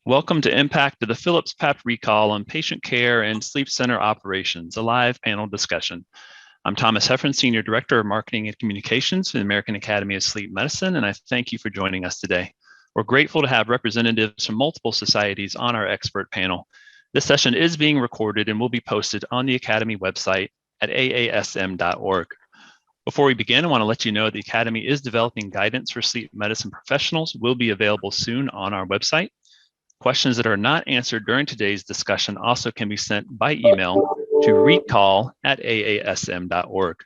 Welcome to Impact of the Philips PAP Recall on Patient Care and Sleep Center Operations, a live panel discussion. I'm Thomas Heffron, Senior Director of Marketing and Communications for the American Academy of Sleep Medicine, and I thank you for joining us today. We're grateful to have representatives from multiple societies on our expert panel. This session is being recorded and will be posted on the Academy website at aasm.org. Before we begin, I want to let you know the Academy is developing guidance for sleep medicine professionals. Will be available soon on our website. Questions that are not answered during today's discussion also can be sent by email to recall@aasm.org.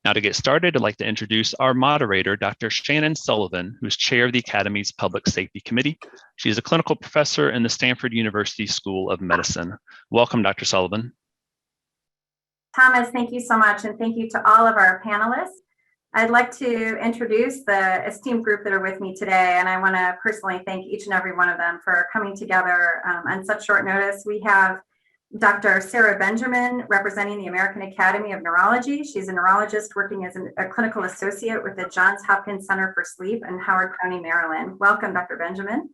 Now, to get started, I'd like to introduce our moderator, Dr. Shannon Sullivan, who's chair of the Academy's Public Safety Committee. She is a clinical professor in the Stanford University School of Medicine. Welcome, Dr. Sullivan. Thomas, thank you so much, and thank you to all of our panelists. I'd like to introduce the esteemed group that are with me today, and I want to personally thank each and every one of them for coming together on such short notice. We have Dr. Sarah Benjamin, representing the American Academy of Neurology. She's a neurologist working as a clinical associate with the Johns Hopkins Center for Sleep in Howard County, Maryland. Welcome, Dr. Benjamin.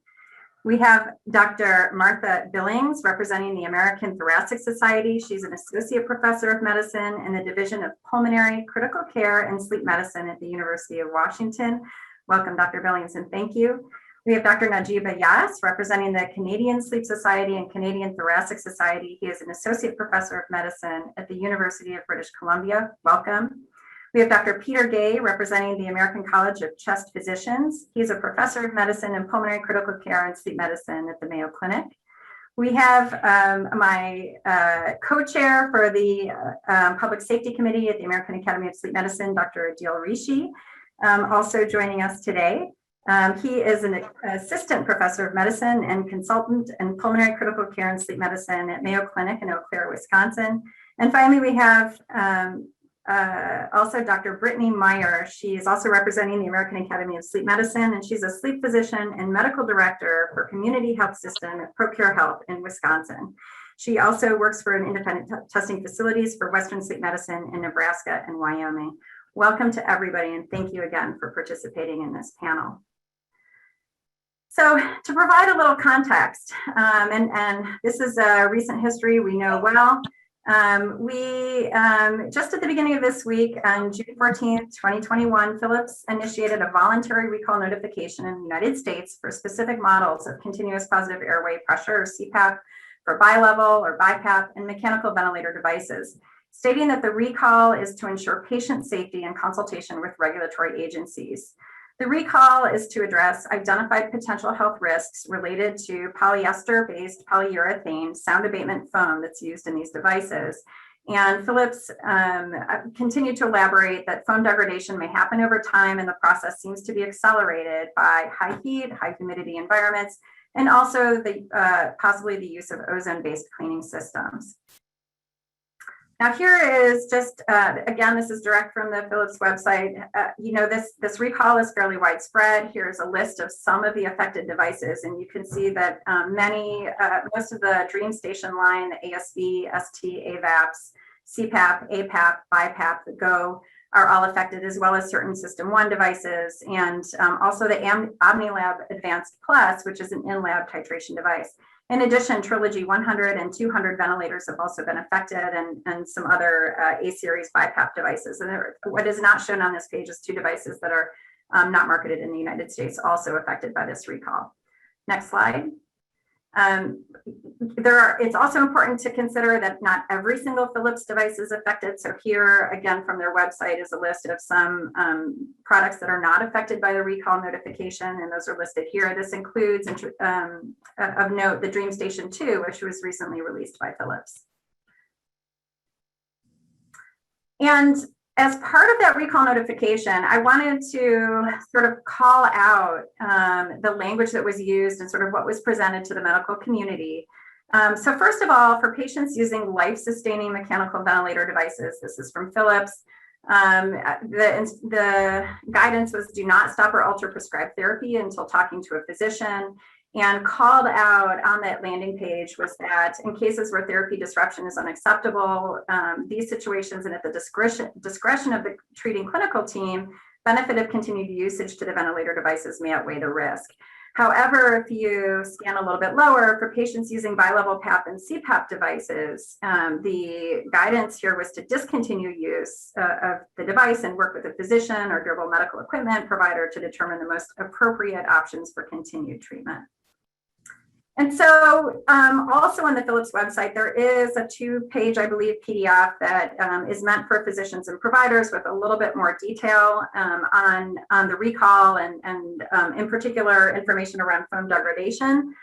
We have Dr. Martha Billings, representing the American Thoracic Society. She's an associate professor of medicine in the Division of Pulmonary, Critical Care, and Sleep Medicine at the University of Washington. Welcome, Dr. Billings, and thank you. We have Dr. Najiba Yas, representing the Canadian Sleep Society and Canadian Thoracic Society. He is an associate professor of medicine at the University of British Columbia. Welcome. We have Dr. Peter Gay, representing the American College of Chest Physicians. He's a professor of medicine and pulmonary critical care and sleep medicine at the Mayo Clinic. We have my co-chair for the Public Safety Committee at the American Academy of Sleep Medicine, Dr. Adil Rishi, also joining us today. He is an assistant professor of medicine and consultant in pulmonary critical care and sleep medicine at Mayo Clinic in Eau Claire, Wisconsin. And finally, we have also Dr. Brittany Meyer. She is also representing the American Academy of Sleep Medicine, and she's a sleep physician and medical director for Community Health System at Procure Health in Wisconsin. She also works for an independent testing facilities for Western Sleep Medicine in Nebraska and Wyoming. Welcome to everybody, and thank you again for participating in this panel. So to provide a little context, and this is a recent history we know well, just at the beginning of this week, on June 14th, 2021, Philips initiated a voluntary recall notification in the United States for specific models of continuous positive airway pressure, or CPAP, for bilevel or BiPAP and mechanical ventilator devices, stating that the recall is to ensure patient safety in consultation with regulatory agencies. The recall is to address identified potential health risks related to polyester-based polyurethane sound abatement foam that's used in these devices. And Philips continued to elaborate that foam degradation may happen over time, and the process seems to be accelerated by high heat, high humidity environments, and also possibly the use of ozone-based cleaning systems. Now here is just, again, this is direct from the Philips website. This recall is fairly widespread. Here's a list of some of the affected devices, and you can see that most of the DreamStation line, the ASV, ST, AVAPs, CPAP, APAP, BiPAP, the Go, are all affected, as well as certain System 1 devices, and also the OmniLab Advanced Plus, which is an in-lab titration device. In addition, Trilogy 100 and 200 ventilators have also been affected, and some other A-series BiPAP devices. And what is not shown on this page is 2 devices that are not marketed in the United States, also affected by this recall. Next slide. It's also important to consider that not every single Philips device is affected. So here, again, from their website is a list of some products that are not affected by the recall notification, and those are listed here. This includes, of note, the DreamStation 2, which was recently released by Philips. And as part of that recall notification, I wanted to sort of call out the language that was used and sort of what was presented to the medical community. So first of all, for patients using life-sustaining mechanical ventilator devices, this is from Philips, the guidance was do not stop or alter prescribed therapy until talking to a physician. And called out on that landing page was that in cases where therapy disruption is unacceptable, these situations and at the discretion of the treating clinical team, benefit of continued usage to the ventilator devices may outweigh the risk. However, if you scan a little bit lower, for patients using bilevel PAP and CPAP devices, the guidance here was to discontinue use of the device and work with a physician or durable medical equipment provider to determine the most appropriate options for continued treatment. And so also on the Philips website, there is a 2-page, I believe, PDF that is meant for physicians and providers with a little bit more detail on the recall and in particular information around foam degradation.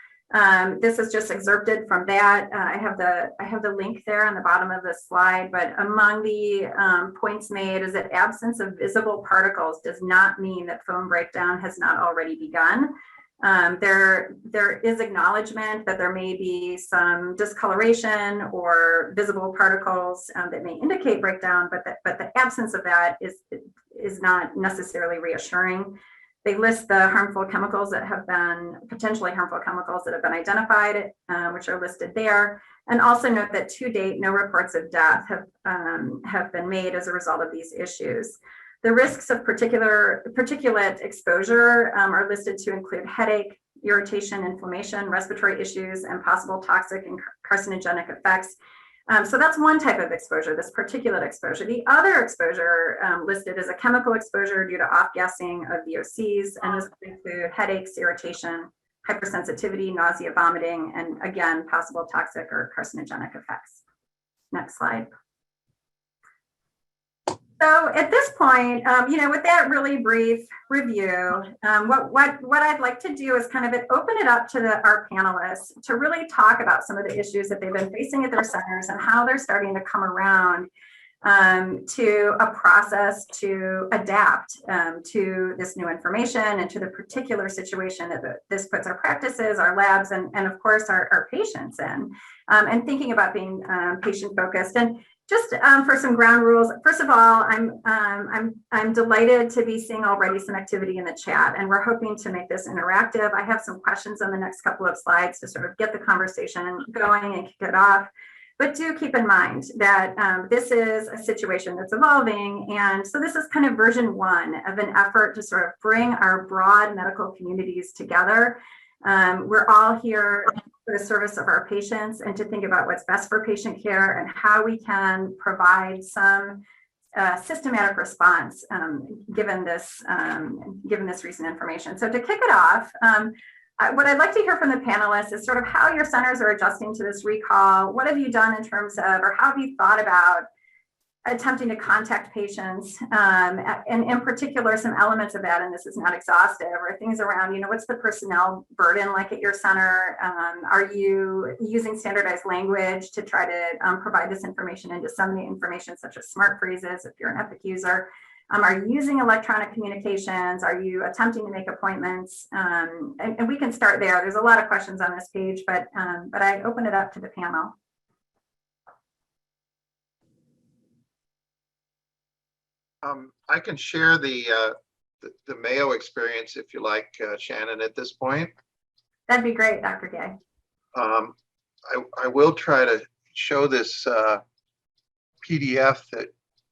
This is just excerpted from that. I have the link there on the bottom of the slide, but among the points made is that absence of visible particles does not mean that foam breakdown has not already begun. There is acknowledgement that there may be some discoloration or visible particles that may indicate breakdown, but the absence of that is not necessarily reassuring. They list the harmful chemicals that have been, potentially harmful chemicals that have been identified, which are listed there. And also note that to date, no reports of death have been made as a result of these issues. The risks of particulate exposure are listed to include headache, irritation, inflammation, respiratory issues, and possible toxic and carcinogenic effects. So that's one type of exposure, this particulate exposure. The other exposure listed is a chemical exposure due to off-gassing of VOCs, and this would include headaches, irritation, hypersensitivity, nausea, vomiting, and again, possible toxic or carcinogenic effects. Next slide. So at this point, with that really brief review, what I'd like to do is kind of open it up to our panelists to really talk about some of the issues that they've been facing at their centers and how they're starting to come around to a process to adapt to this new information and to the particular situation that this puts our practices, our labs, and of course our patients in, and thinking about being patient focused. And just for some ground rules, first of all, I'm delighted to be seeing already some activity in the chat, and we're hoping to make this interactive. I have some questions on the next couple of slides to sort of get the conversation going and kick it off. But do keep in mind that this is a situation that's evolving, and so this is kind of version 1 of an effort to sort of bring our broad medical communities together. We're all here for the service of our patients and to think about what's best for patient care and how we can provide some systematic response given this recent information. So to kick it off, what I'd like to hear from the panelists is sort of how your centers are adjusting to this recall. What have you done in terms of, or how have you thought about attempting to contact patients, and in particular, some elements of that, and this is not exhaustive, or things around, what's the personnel burden like at your center? Are you using standardized language to try to provide this information and disseminate information such as smart phrases if you're an Epic user? Are you using electronic communications? Are you attempting to make appointments? And we can start there. There's a lot of questions on this page, but I open it up to the panel. I can share the Mayo experience if you like, Shannon, at this point. That'd be great, Dr. Gay. I will try to show this PDF that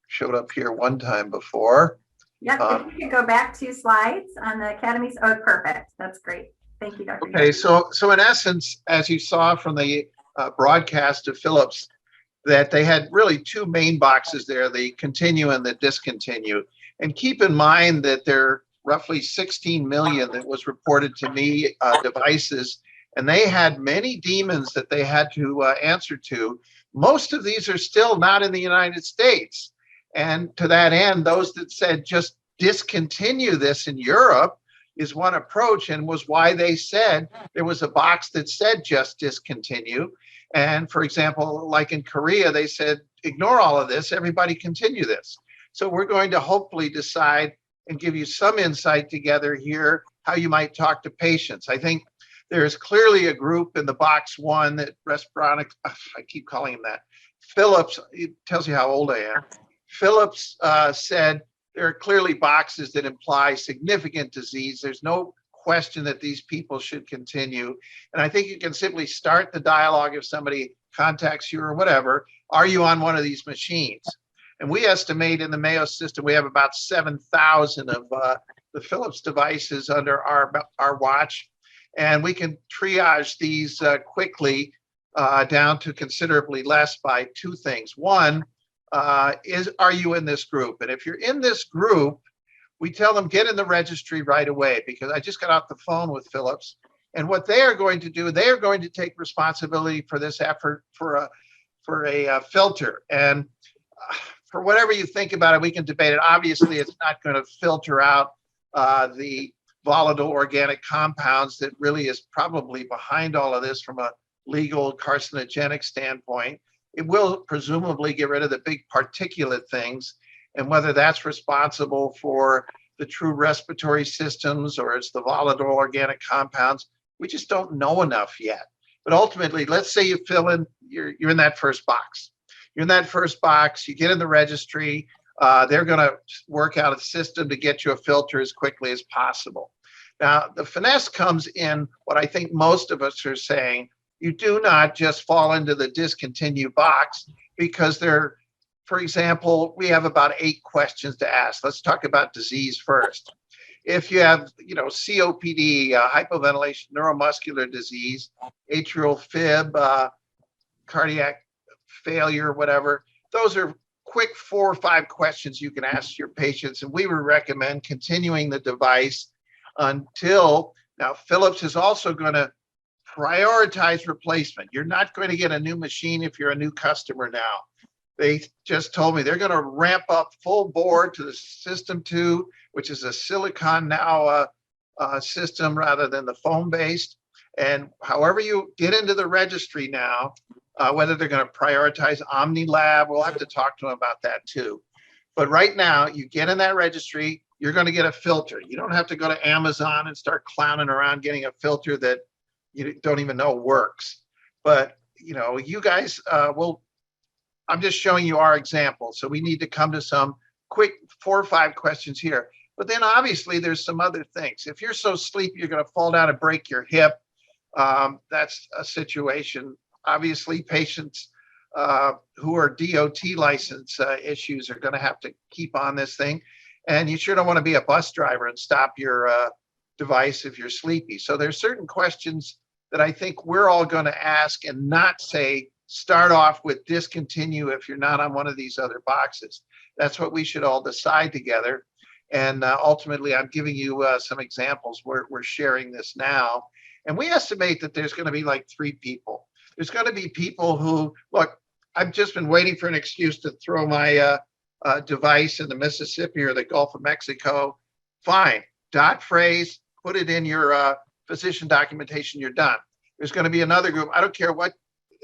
showed up here one time before. Yep, if you could go back 2 slides on the Academy's. Oh, perfect. That's great. Thank you, Dr. Okay, so in essence, as you saw from the broadcast of Philips, that they had really 2 main boxes there, the continue and the discontinue. And keep in mind that there are roughly 16 million that was reported to me devices, and they had many demons that they had to answer to. Most of these are still not in the United States. And to that end, those that said just discontinue this in Europe is one approach, and was why they said there was a box that said just discontinue. And for example, like in Korea, they said, ignore all of this, everybody continue this. So we're going to hopefully decide and give you some insight together here, how you might talk to patients. I think there's clearly a group in the box 1 that Respironics, I keep calling him that, Philips, it tells you how old I am. Philips said there are clearly boxes that imply significant disease. There's no question that these people should continue. And I think you can simply start the dialogue if somebody contacts you or whatever. Are you on one of these machines? And we estimate in the Mayo system, we have about 7,000 of the Philips devices under our watch. and we can triage these quickly down to considerably less by two things. One, are you in this group? And if you're in this group, we tell them get in the registry right away, because I just got off the phone with Philips, and what they are going to do, they are going to take responsibility for this effort for a filter. And for whatever you think about it, we can debate it. Obviously, it's not going to filter out the volatile organic compounds that really is probably behind all of this from a legal carcinogenic standpoint. It will presumably get rid of the big particulate things, and whether that's responsible for the true respiratory systems or it's the volatile organic compounds, we just don't know enough yet. But ultimately, let's say you fill in, you're in that first box. You're in that first box, you get in the registry, they're going to work out a system to get you a filter as quickly as possible. Now, the finesse comes in what I think most of us are saying. You do not just fall into the discontinue box, because there, for example, we have about 8 questions to ask. Let's talk about disease first. If you have, COPD, hypoventilation, neuromuscular disease, atrial fib, cardiac failure, whatever, those are quick 4 or 5 questions you can ask your patients. And we would recommend continuing the device until, now Philips is also going to prioritize replacement. You're not going to get a new machine if you're a new customer now. They just told me they're going to ramp up full bore to the System 2, which is a silicon now system rather than the foam based. And however you get into the registry now, whether they're going to prioritize OmniLab, we'll have to talk to them about that too. But right now, you get in that registry, you're going to get a filter. You don't have to go to Amazon and start clowning around getting a filter that you don't even know works. But, you guys I'm just showing you our example. So we need to come to some quick 4 or 5 questions here. But then obviously there's some other things. If you're so sleepy, you're going to fall down and break your hip. That's a situation. Obviously, patients who are DOT license issues are going to have to keep on this thing. And you sure don't want to be a bus driver and stop your device if you're sleepy. So there's certain questions that I think we're all going to ask, and not say, start off with discontinue if you're not on one of these other boxes. That's what we should all decide together. And ultimately, I'm giving you some examples. We're sharing this now. And we estimate that there's going to be like 3 people. There's going to be people who, look, I've just been waiting for an excuse to throw my device in the Mississippi or the Gulf of Mexico. Fine. Dot phrase, put it in your physician documentation, you're done. There's going to be another group. I don't care what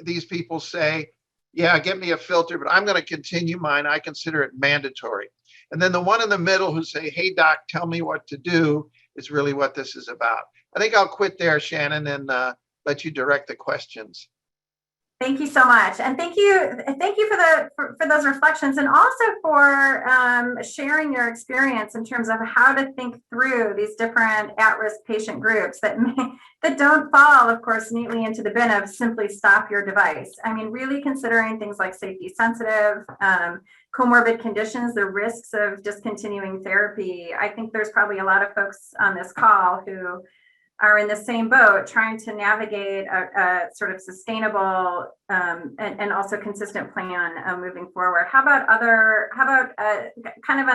these people say. Yeah, get me a filter, but I'm going to continue mine. I consider it mandatory. And then the one in the middle who say, hey, doc, tell me what to do, is really what this is about. I think I'll quit there, Shannon, and let you direct the questions. Thank you so much, and thank you for those reflections, and also for sharing your experience in terms of how to think through these different at-risk patient groups that don't fall, of course, neatly into the bin of simply stop your device. I mean, really considering things like safety sensitive, comorbid conditions, the risks of discontinuing therapy. I think there's probably a lot of folks on this call who are in the same boat, trying to navigate a sort of sustainable and also consistent plan moving forward. How about kind of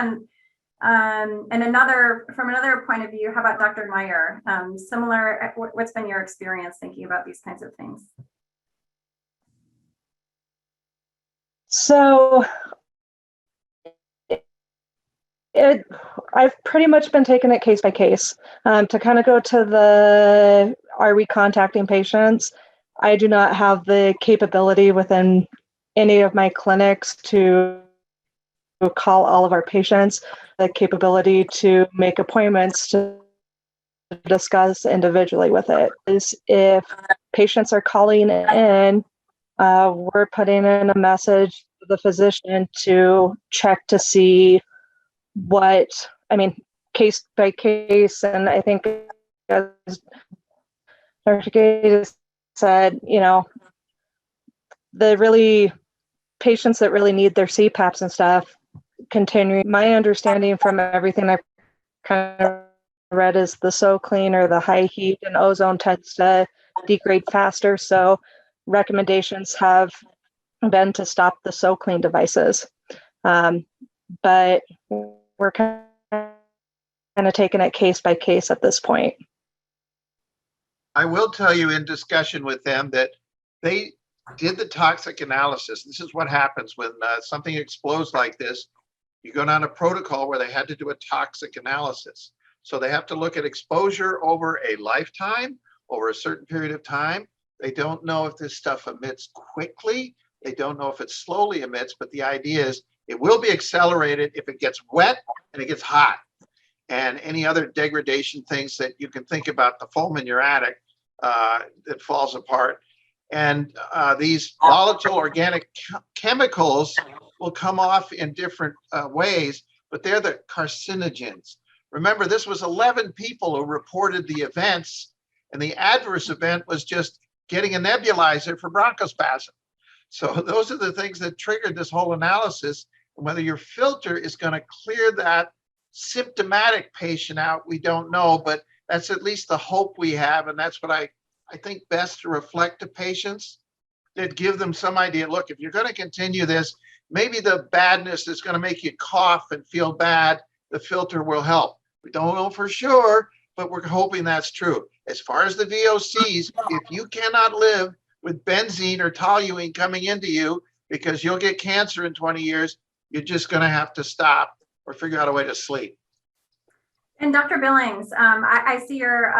from another point of view, how about Dr. Meyer? Similar, what's been your experience thinking about these kinds of things? So I've pretty much been taking it case by case. To kind of go to the, are we contacting patients? I do not have the capability within any of my clinics to call all of our patients, the capability to make appointments to discuss individually with it. Is if patients are calling in, we're putting in a message to the physician to check to see case by case. And I think, as Dr. Gates said, the patients that really need their CPAPs and stuff, continuing my understanding from everything I've kind of red is the so clean or the high heat, and ozone tends to degrade faster. So recommendations have been to stop the so clean devices. But we're kind of taking it case by case at this point. I will tell you in discussion with them that they did the toxic analysis. This is what happens when something explodes like this. You go down a protocol where they had to do a toxic analysis. So they have to look at exposure over a lifetime, over a certain period of time. They don't know if this stuff emits quickly. They don't know if it slowly emits, but the idea is it will be accelerated if it gets wet and it gets hot. And any other degradation things that you can think about, the foam in your attic that falls apart. And these volatile organic chemicals will come off in different ways, but they're the carcinogens. Remember, this was 11 people who reported the events, and the adverse event was just getting a nebulizer for bronchospasm. So those are the things that triggered this whole analysis. And whether your filter is going to clear that symptomatic patient out, we don't know, but that's at least the hope we have. And that's what I think best to reflect to patients, that give them some idea. Look, if you're going to continue this, maybe the badness is going to make you cough and feel bad. The filter will help. We don't know for sure, but we're hoping that's true. As far as the VOCs, if you cannot live with benzene or toluene coming into you because you'll get cancer in 20 years, you're just going to have to stop or figure out a way to sleep. And Dr. Billings, I see your,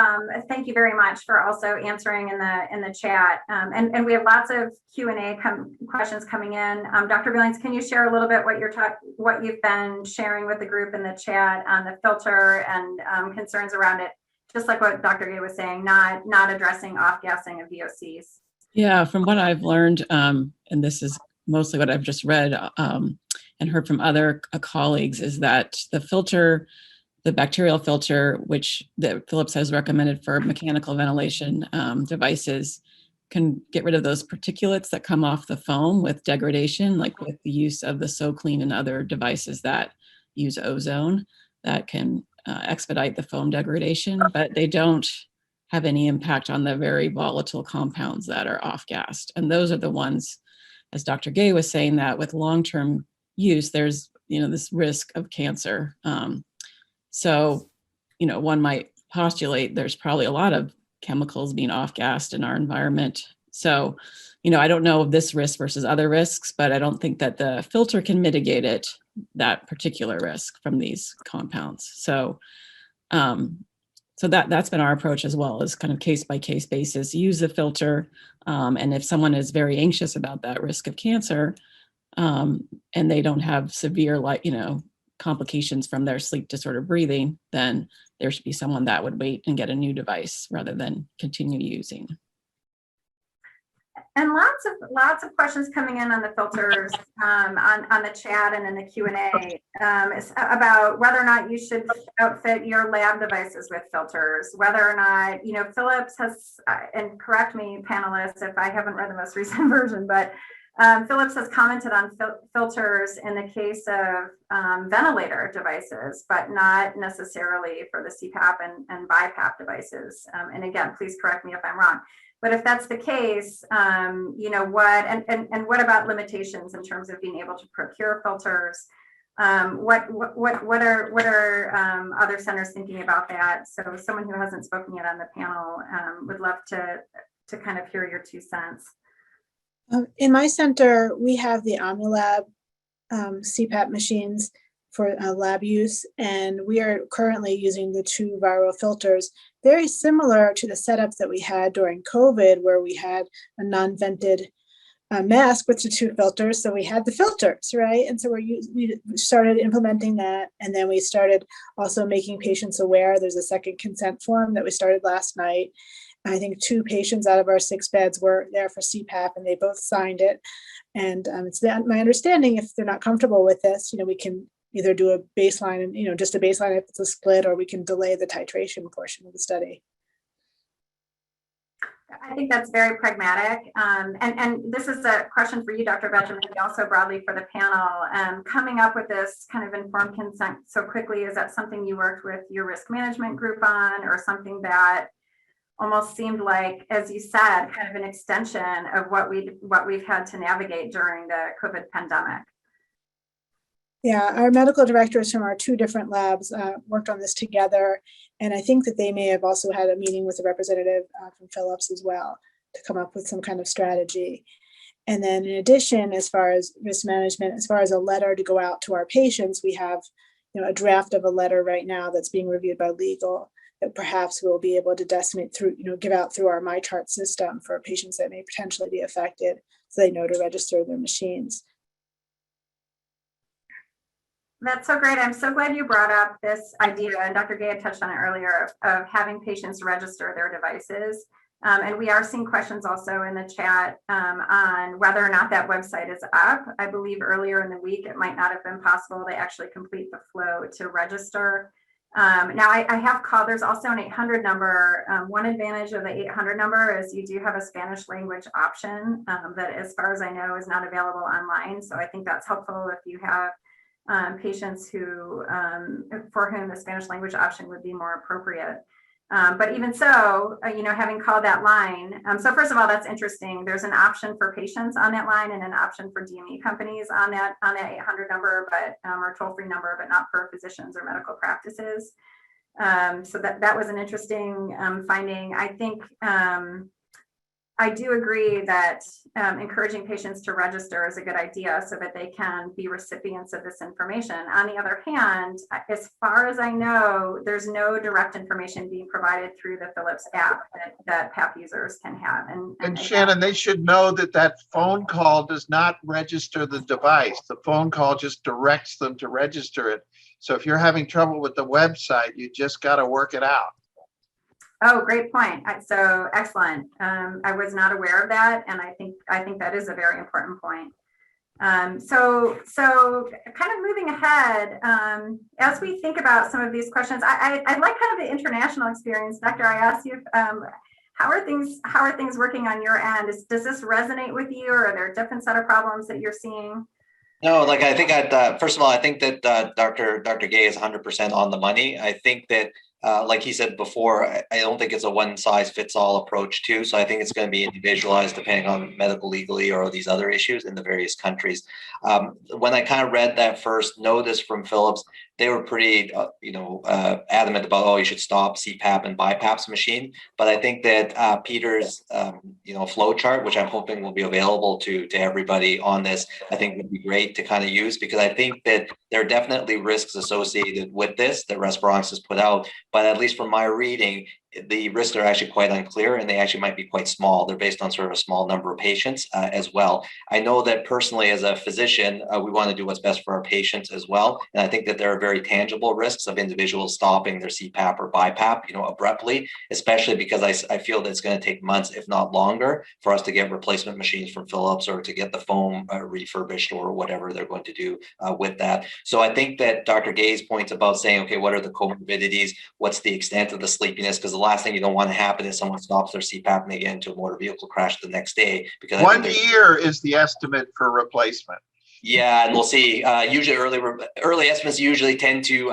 thank you very much for also answering in the chat. And we have lots of Q&A questions coming in. Dr. Billings, can you share a little bit what you've been sharing with the group in the chat on the filter and concerns around it, just like what Dr. Gay was saying, not addressing off-gassing of VOCs? Yeah, from what I've learned, and this is mostly what I've just read and heard from other colleagues, is that the filter, the bacterial filter, which Philips has recommended for mechanical ventilation devices, can get rid of those particulates that come off the foam with degradation, like with the use of the SoClean and other devices that use ozone that can expedite the foam degradation, but they don't have any impact on the very volatile compounds that are off-gassed. And those are the ones, as Dr. Gay was saying, that with long-term use, there's this risk of cancer. So, one might postulate there's probably a lot of chemicals being off-gassed in our environment. So, I don't know of this risk versus other risks, but I don't think that the filter can mitigate that particular risk from these compounds. So, that's been our approach as well, as kind of case-by-case basis, use the filter. And if someone is very anxious about that risk of cancer, and they don't have severe, complications from their sleep disorder breathing, then there should be someone that would wait and get a new device rather than continue using. And lots of questions coming in on the filters on the chat and in the Q&A about whether or not you should outfit your lab devices with filters, whether or not, Philips has, and correct me, panelists, if I haven't read the most recent version, but Philips has commented on filters in the case of ventilator devices, but not necessarily for the CPAP and BiPAP devices. And again, please correct me if I'm wrong. But if that's the case, what about limitations in terms of being able to procure filters? What are other centers thinking about that? So someone who hasn't spoken yet on the panel would love to kind of hear your 2 cents. In my center, we have the OmniLab CPAP machines for lab use, and we are currently using the 2 viral filters, very similar to the setup that we had during COVID, where we had a non-vented mask with the 2 filters. So we had the filters, right? And so we started implementing that, and then we started also making patients aware. There's a second consent form that we started last night. I think 2 patients out of our 6 beds were there for CPAP, and they both signed it. And it's my understanding, if they're not comfortable with this, we can either do a baseline and, just a baseline if it's a split, or we can delay the titration portion of the study. I think that's very pragmatic. And this is a question for you, Dr. Benjamin, and also broadly for the panel. Coming up with this kind of informed consent so quickly, is that something you worked with your risk management group on, or something that almost seemed like, as you said, kind of an extension of what we've had to navigate during the COVID pandemic? Yeah, our medical directors from our two different labs worked on this together. And I think that they may have also had a meeting with a representative from Philips as well to come up with some kind of strategy. And then in addition, as far as risk management, as far as a letter to go out to our patients, we have a draft of a letter right now that's being reviewed by legal that perhaps we'll be able to decimate through, give out through our MyChart system for patients that may potentially be affected, so they know to register their machines. That's so great. I'm so glad you brought up this idea, and Dr. Gay had touched on it earlier, of having patients register their devices. And we are seeing questions also in the chat on whether or not that website is up. I believe earlier in the week, it might not have been possible to actually complete the flow to register. Now I have called, there's also an 800 number. One advantage of the 800 number is you do have a Spanish language option that, as far as I know, is not available online. So I think that's helpful if you have patients who, for whom the Spanish language option would be more appropriate. But even so, having called that line, so first of all, that's interesting. There's an option for patients on that line and an option for DME companies on that 800 number, but or toll-free number, but not for physicians or medical practices. So that was an interesting finding. I think I do agree that encouraging patients to register is a good idea so that they can be recipients of this information. On the other hand, as far as I know, there's no direct information being provided through the Philips app that PAP users can have. And Shannon, they should know that that phone call does not register the device. The phone call just directs them to register it. So if you're having trouble with the website, you just got to work it out. Oh, great point. So excellent. I was not aware of that, and I think that is a very important point. So kind of moving ahead, as we think about some of these questions, I like kind of the international experience. Doctor, I asked you, how are things working on your end? Does this resonate with you, or are there a different set of problems that you're seeing? No, I think first of all, I think that Dr. Gay is 100% on the money. I think that like he said before, I don't think it's a one size fits all approach too. So I think it's going to be individualized depending on medical legally or these other issues in the various countries. When I kind of read that first notice from Philips, they were pretty, adamant about, oh, you should stop CPAP and BiPAP's machine. But I think that Peter's, flow chart, which I'm hoping will be available to everybody on this, I think would be great to kind of use, because I think that there are definitely risks associated with this that Respironics has put out. But at least from my reading, the risks are actually quite unclear, and they actually might be quite small. They're based on sort of a small number of patients as well. I know that personally as a physician, we want to do what's best for our patients as well. And I think that there are very tangible risks of individuals stopping their CPAP or BiPAP, abruptly, especially because I feel that it's going to take months, if not longer, for us to get replacement machines from Philips or to get the foam refurbished or whatever they're going to do with that. So I think that Dr. Gay's points about saying, okay, what are the comorbidities? What's the extent of the sleepiness? Because the last thing you don't want to happen is someone stops their CPAP and they get into a motor vehicle crash the next day. Because 1 year is the estimate for replacement. Yeah, and we'll see. Usually, early estimates usually tend to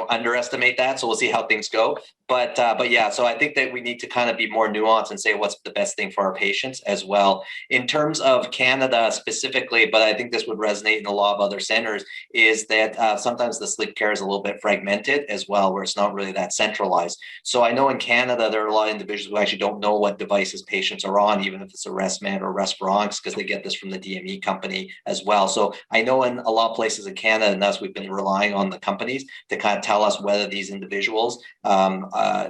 underestimate that. So we'll see how things go. But yeah, so I think that we need to kind of be more nuanced and say what's the best thing for our patients as well. In terms of Canada specifically, but I think this would resonate in a lot of other centers, is that sometimes the sleep care is a little bit fragmented as well, where it's not really that centralized. So I know in Canada, there are a lot of individuals who actually don't know what devices patients are on, even if it's a ResMed or Respironics, because they get this from the DME company as well. So I know in a lot of places in Canada, and thus we've been relying on the companies to kind of tell us whether these individuals,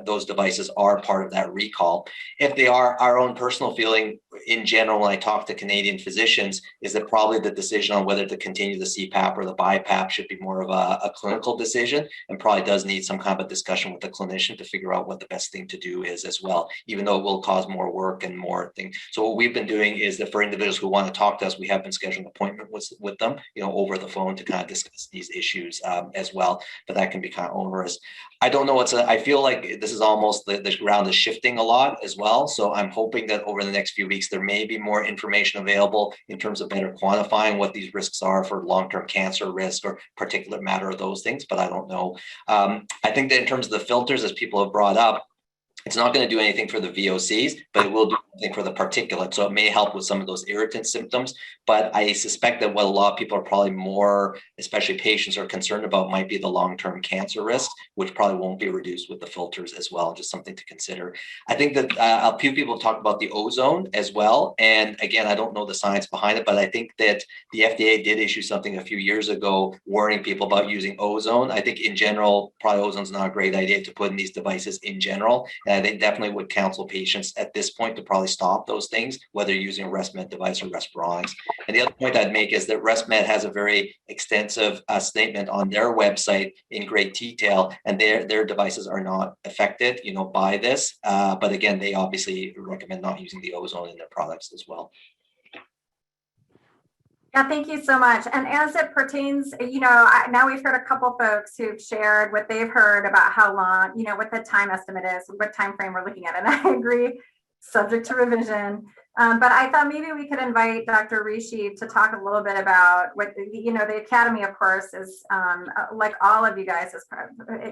those devices are part of that recall. If they are, our own personal feeling in general, when I talk to Canadian physicians, is that probably the decision on whether to continue the CPAP or the BiPAP should be more of a clinical decision, and probably does need some kind of a discussion with the clinician to figure out what the best thing to do is as well, even though it will cause more work and more things. So what we've been doing is that for individuals who want to talk to us, we have been scheduling appointments with them, over the phone to kind of discuss these issues as well. But that can be kind of onerous. I don't know. I feel like like this is almost the ground is shifting a lot as well. So I'm hoping that over the next few weeks, there may be more information available in terms of better quantifying what these risks are for long-term cancer risk or particulate matter or those things, but I don't know. I think that in terms of the filters, as people have brought up, it's not going to do anything for the VOCs, but it will do something for the particulate. So it may help with some of those irritant symptoms. But I suspect that what a lot of people are probably more, especially patients, are concerned about might be the long-term cancer risks, which probably won't be reduced with the filters as well. Just something to consider. I think that a few people talked about the ozone as well. And again, I don't know the science behind it, but I think that the FDA did issue something a few years ago warning people about using ozone. I think in general, probably ozone's not a great idea to put in these devices in general. And they definitely would counsel patients at this point to probably stop those things, whether you're using a ResMed device or Respironics. And the other point I'd make is that ResMed has a very extensive statement on their website in great detail, and their devices are not affected, by this. But again, they obviously recommend not using the ozone in their products as well. Yeah, thank you so much. And as it pertains, now we've heard a couple folks who've shared what they've heard about how long, what the time estimate is, what time frame we're looking at. And I agree, subject to revision. But I thought maybe we could invite Dr. Rishi to talk a little bit about what, the Academy, of course, is like all of you guys is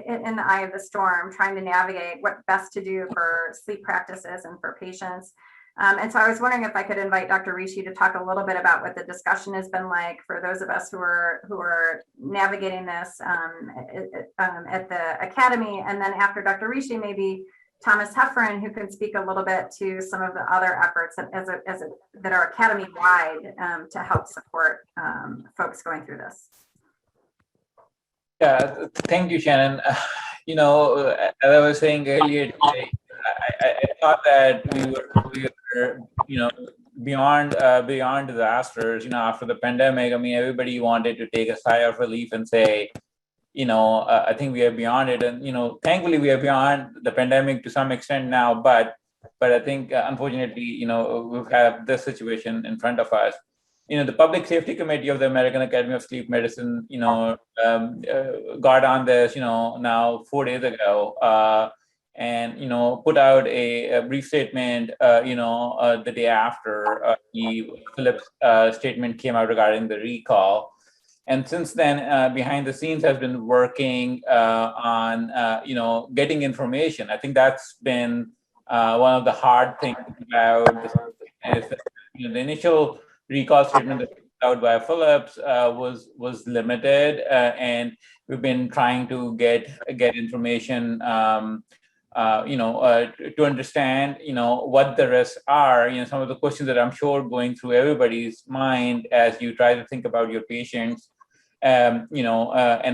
in the eye of the storm, trying to navigate what best to do for sleep practices and for patients. And so I was wondering if I could invite Dr. Rishi to talk a little bit about what the discussion has been like for those of us who are navigating this at the Academy. And then after Dr. Rishi, maybe Thomas Heffron, who can speak a little bit to some of the other efforts that are Academy-wide to help support folks going through this. Yeah, thank you, Shannon. As I was saying earlier today, I thought that we were beyond disasters. After the pandemic, everybody wanted to take a sigh of relief and say, I think we are beyond it. And thankfully we are beyond the pandemic to some extent now. But I think unfortunately, we have this situation in front of us. The Public Safety Committee of the American Academy of Sleep Medicine, got on this, now 4 days ago. And put out a brief statement the day after the Philips statement came out regarding the recall. And since then, behind the scenes has been working on getting information. I think that's been one of the hard things about this is that, the initial recall statement that was out by Philips was limited, and we've been trying to get information to understand, what the risks are, some of the questions that I'm sure going through everybody's mind as you try to think about your patients, and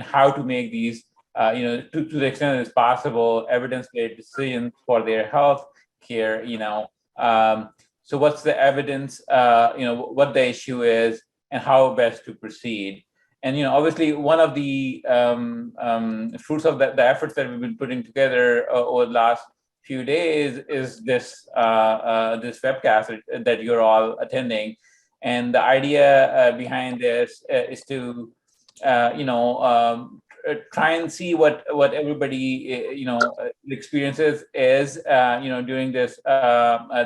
how to make these, to the extent that it's possible, evidence-based decisions for their health care, so what's the evidence, what the issue is and how best to proceed. And obviously, one of the fruits of the efforts that we've been putting together over the last few days is this webcast that you're all attending. And the idea behind this is to try and see what everybody experiences is during this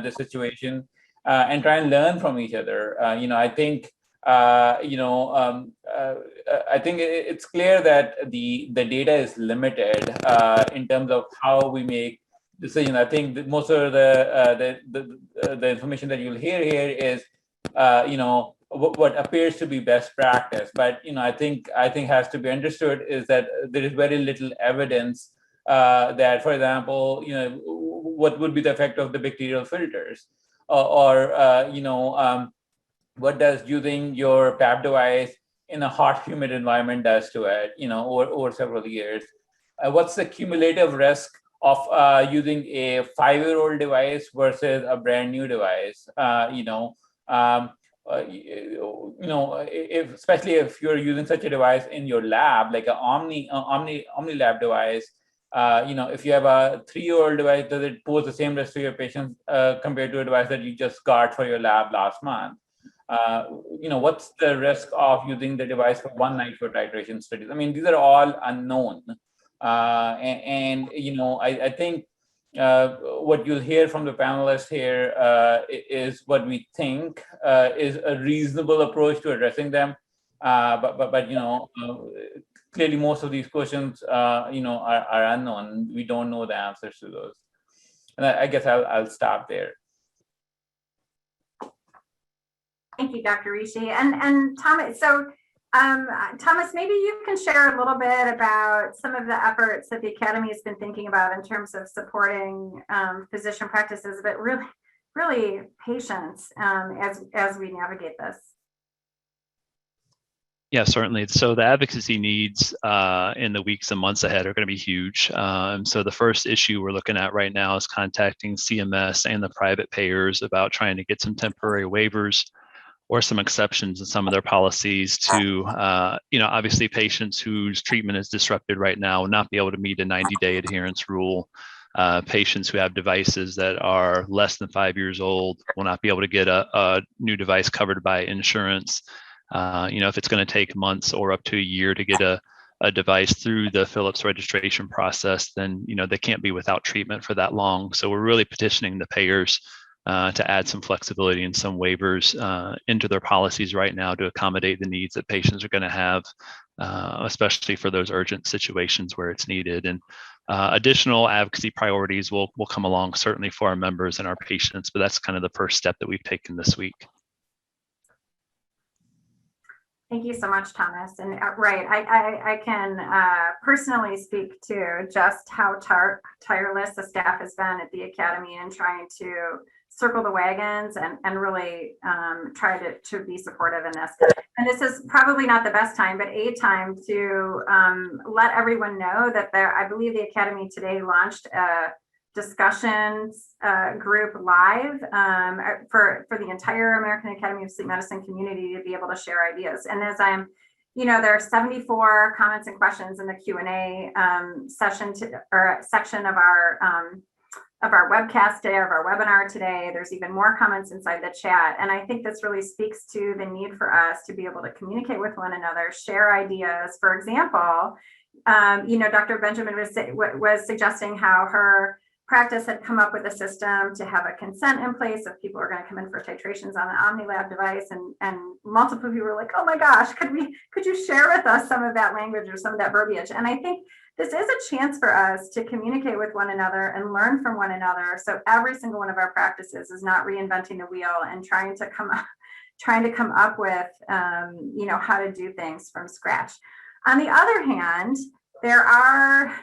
this situation, and try and learn from each other. I think. I think it's clear that the data is limited in terms of how we make decisions. I think that most of the information that you'll hear here is what appears to be best practice. But I think has to be understood is that there is very little evidence that, for example, what would be the effect of the bacterial filters, or what does using your PAP device in a hot, humid environment does to it, over several years. What's the cumulative risk of using a 5-year-old device versus a brand new device? Especially if you're using such a device in your lab, like an Omni lab device, if you have a 3-year-old device, does it pose the same risk to your patients compared to a device that you just got for your lab last month? What's the risk of using the device for one night for titration studies? These are all unknown. I think what you'll hear from the panelists here is what we think is a reasonable approach to addressing them. But clearly most of these questions, are unknown. We don't know the answers to those. And I guess I'll stop there. Thank you, Dr. Rishi. And Thomas, so Thomas, maybe you can share a little bit about some of the efforts that the Academy has been thinking about in terms of supporting physician practices, but really patients as we navigate this. Yeah, certainly. So the advocacy needs in the weeks and months ahead are going to be huge. So the first issue we're looking at right now is contacting CMS and the private payers about trying to get some temporary waivers or some exceptions in some of their policies to, obviously patients whose treatment is disrupted right now will not be able to meet a 90-day adherence rule. Patients who have devices that are less than 5 years old will not be able to get a new device covered by insurance. If it's going to take months or up to a year to get a device through the Philips registration process, then they can't be without treatment for that long. So we're really petitioning the payers to add some flexibility and some waivers into their policies right now to accommodate the needs that patients are going to have, especially for those urgent situations where it's needed. And additional advocacy priorities will come along certainly for our members and our patients, but that's kind of the first step that we've taken this week. Thank you so much, Thomas. And right, I can personally speak to just how tireless the staff has been at the Academy in trying to circle the wagons and really try to be supportive in this. And this is probably not the best time, but a time to let everyone know that I believe the Academy today launched a discussions group live for the entire American Academy of Sleep Medicine community to be able to share ideas. And as there are 74 comments and questions in the Q&A section of our webcast today, of our webinar today. There's even more comments inside the chat. And I think this really speaks to the need for us to be able to communicate with one another, share ideas. For example, Dr. Benjamin was suggesting how her practice had come up with a system to have a consent in place if people are going to come in for titrations on an OmniLab device, and multiple people were like, oh my gosh, could you share with us some of that language or some of that verbiage? And I think this is a chance for us to communicate with one another and learn from one another. So every single one of our practices is not reinventing the wheel and trying to come up with how to do things from scratch. On the other hand, there are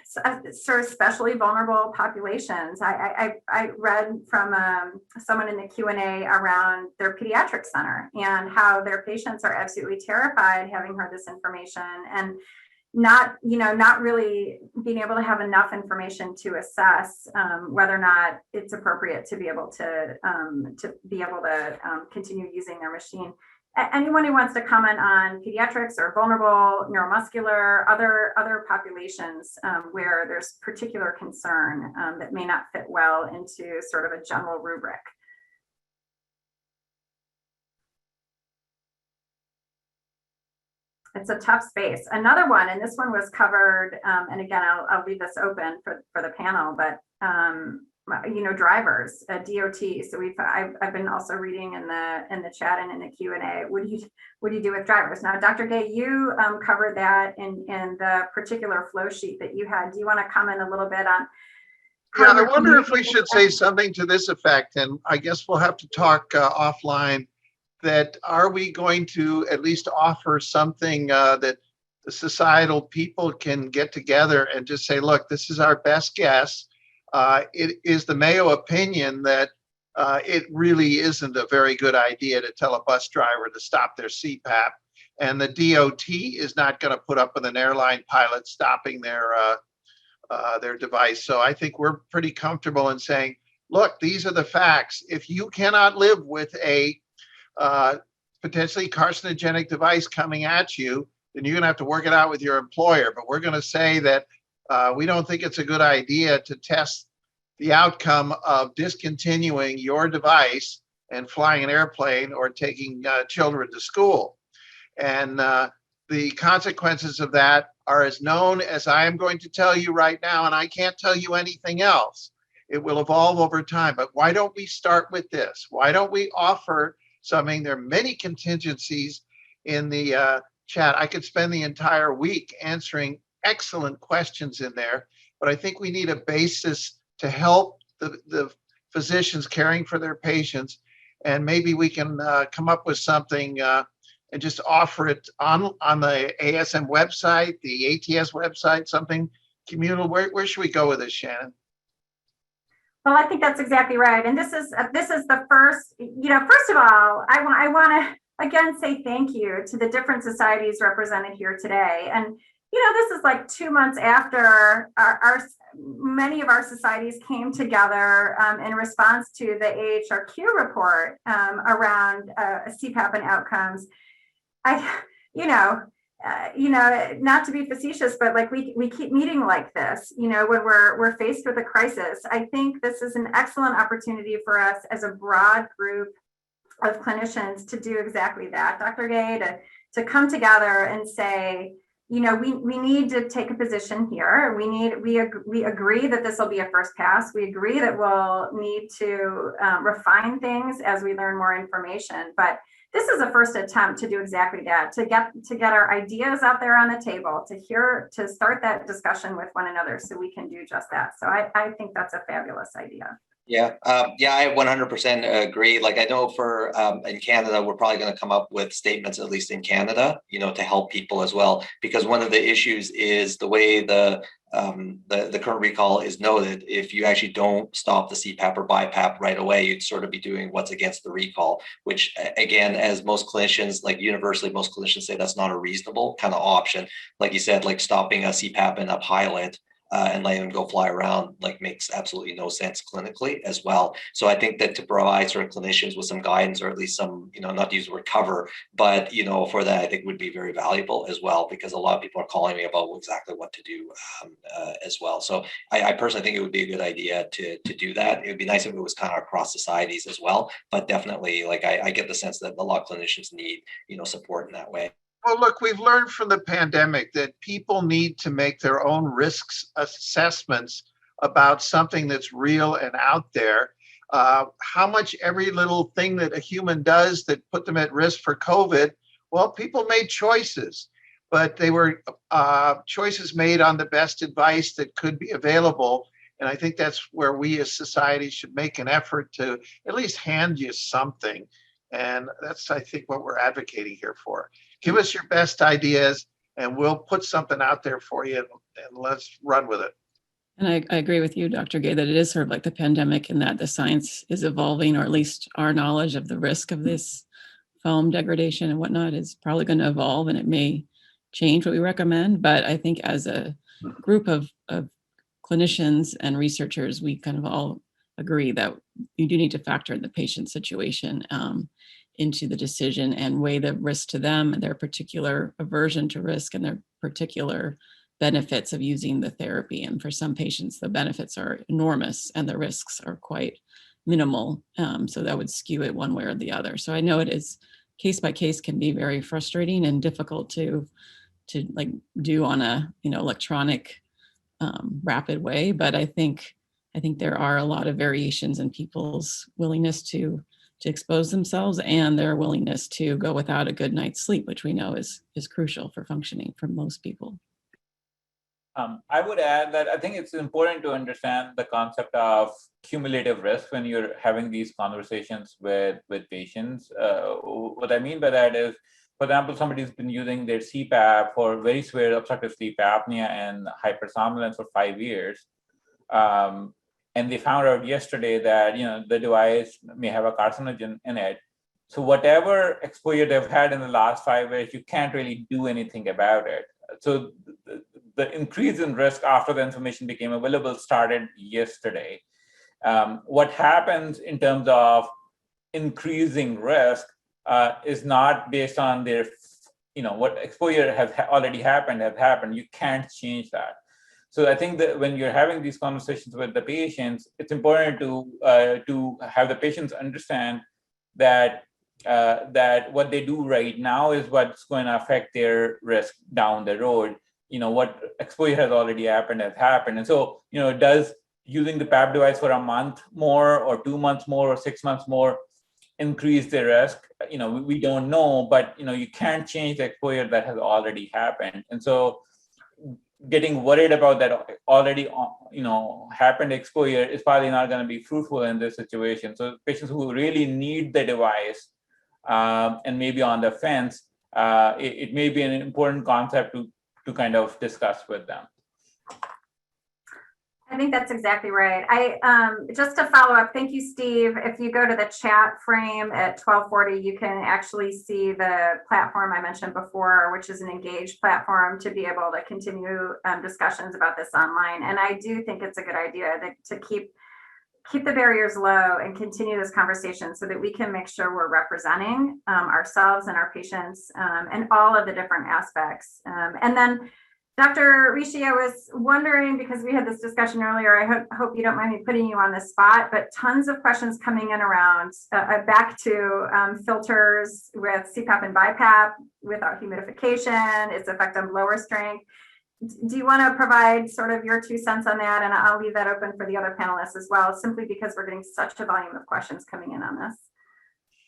sort of specially vulnerable populations. I read from someone in the Q&A around their pediatric center and how their patients are absolutely terrified having heard this information and not really being able to have enough information to assess whether or not it's appropriate to be able to continue using their machine. Anyone who wants to comment on pediatrics or vulnerable neuromuscular, other populations where there's particular concern that may not fit well into sort of a general rubric. It's a tough space. Another one, and this one was covered, and again, I'll leave this open for the panel, but drivers, DOT. So I've been also reading in the chat and in the Q&A. What do you do with drivers? Now, Dr. Gay, you covered that in the particular flow sheet that you had. Do you want to comment a little bit on? Yeah, I wonder if we should say something to this effect, and I guess we'll have to talk offline. That are we going to at least offer something that the societal people can get together and just say, look, this is our best guess. It is the Mayo opinion that it really isn't a very good idea to tell a bus driver to stop their CPAP. And the DOT is not going to put up with an airline pilot stopping their device. So I think we're pretty comfortable in saying, look, these are the facts. If you cannot live with a potentially carcinogenic device coming at you, then you're going to have to work it out with your employer. But we're going to say that we don't think it's a good idea to test the outcome of discontinuing your device and flying an airplane or taking children to school. And the consequences of that are as known as I am going to tell you right now, and I can't tell you anything else. It will evolve over time, but why don't we start with this? Why don't we offer something? There are many contingencies in the chat. I could spend the entire week answering excellent questions in there, but I think we need a basis to help the physicians caring for their patients, and maybe we can come up with something and just offer it on the ASM website, the ATS website, something communal. Where should we go with this, Shannon? Well, I think that's exactly right. And this is the first, first of all, I want to again say thank you to the different societies represented here today. And, this is like 2 months after many of our societies came together in response to the AHRQ report around CPAP and outcomes. Not to be facetious, but like we keep meeting like this, when we're faced with a crisis. I think this is an excellent opportunity for us as a broad group of clinicians to do exactly that, Dr. Gay, to come together and say, we need to take a position here. We agree that this will be a first pass. We agree that we'll need to refine things as we learn more information, but this is a first attempt to do exactly that, to get our ideas out there on the table, to start that discussion with one another so we can do just that. So I think that's a fabulous idea. Yeah, I 100% agree. Like I know for in Canada, we're probably going to come up with statements, at least in Canada, to help people as well. Because one of the issues is the way the current recall is noted. If you actually don't stop the CPAP or BiPAP right away, you'd sort of be doing what's against the recall, which again, as most clinicians, like universally, most clinicians say that's not a reasonable kind of option. Like you said, like stopping a CPAP in a pilot and letting them go fly around, like makes absolutely no sense clinically as well. So I think that to provide sort of clinicians with some guidance, or at least some, not to use the word cover, but, for that, I think would be very valuable as well, because a lot of people are calling me about exactly what to do as well. So I personally think it would be a good idea to do that. It would be nice if it was kind of across societies as well, but definitely like I get the sense that a lot of clinicians need, support in that way. Well, look, we've learned from the pandemic that people need to make their own risks assessments about something that's real and out there. How much every little thing that a human does that put them at risk for COVID, well, people made choices, but they were choices made on the best advice that could be available. And I think that's where we as society should make an effort to at least hand you something. And that's, I think, what we're advocating here for. Give us your best ideas and we'll put something out there for you and let's run with it. And I agree with you, Dr. Gay, that it is sort of like the pandemic in that the science is evolving, or at least our knowledge of the risk of this foam degradation and whatnot is probably going to evolve, and it may change what we recommend. But I think as a group of clinicians and researchers, we kind of all agree that you do need to factor in the patient situation into the decision and weigh the risk to them and their particular aversion to risk and their particular benefits of using the therapy. And for some patients, the benefits are enormous and the risks are quite minimal. So that would skew it one way or the other. So I know it is case by case, can be very frustrating and difficult to like do on a electronic rapid way. But I think there are a lot of variations in people's willingness to expose themselves and their willingness to go without a good night's sleep, which we know is crucial for functioning for most people. I would add that I think it's important to understand the concept of cumulative risk when you're having these conversations with patients. What I mean by that is, for example, somebody's been using their CPAP for very severe obstructive sleep apnea and hypersomnolence for 5 years. And they found out yesterday that the device may have a carcinogen in it. So whatever exposure they've had in the last 5 years, you can't really do anything about it. So the increase in risk after the information became available started yesterday. What happens in terms of increasing risk is not based on their, what exposure has already happened. You can't change that. So I think that when you're having these conversations with the patients, it's important to have the patients understand that that what they do right now is what's going to affect their risk down the road. What exposure has already happened has happened. And so, does using the PAP device for a month more or 2 months more or 6 months more increase the risk? We don't know, but you can't change the exposure that has already happened. And so getting worried about that already happened exposure is probably not going to be fruitful in this situation. So patients who really need the device and maybe on the fence, it may be an important concept to kind of discuss with them. I think that's exactly right. Just to follow up, thank you, Steve. If you go to the chat frame at 1240, you can actually see the platform I mentioned before, which is an engaged platform to be able to continue discussions about this online. And I do think it's a good idea to keep the barriers low and continue this conversation so that we can make sure we're representing ourselves and our patients and all of the different aspects. And then Dr. Rishi, I was wondering, because we had this discussion earlier, I hope you don't mind me putting you on the spot, but tons of questions coming in around back to filters with CPAP and BiPAP without humidification, its effect on blower strength. Do you want to provide sort of your 2 cents on that? And I'll leave that open for the other panelists as well, simply because we're getting such a volume of questions coming in on this.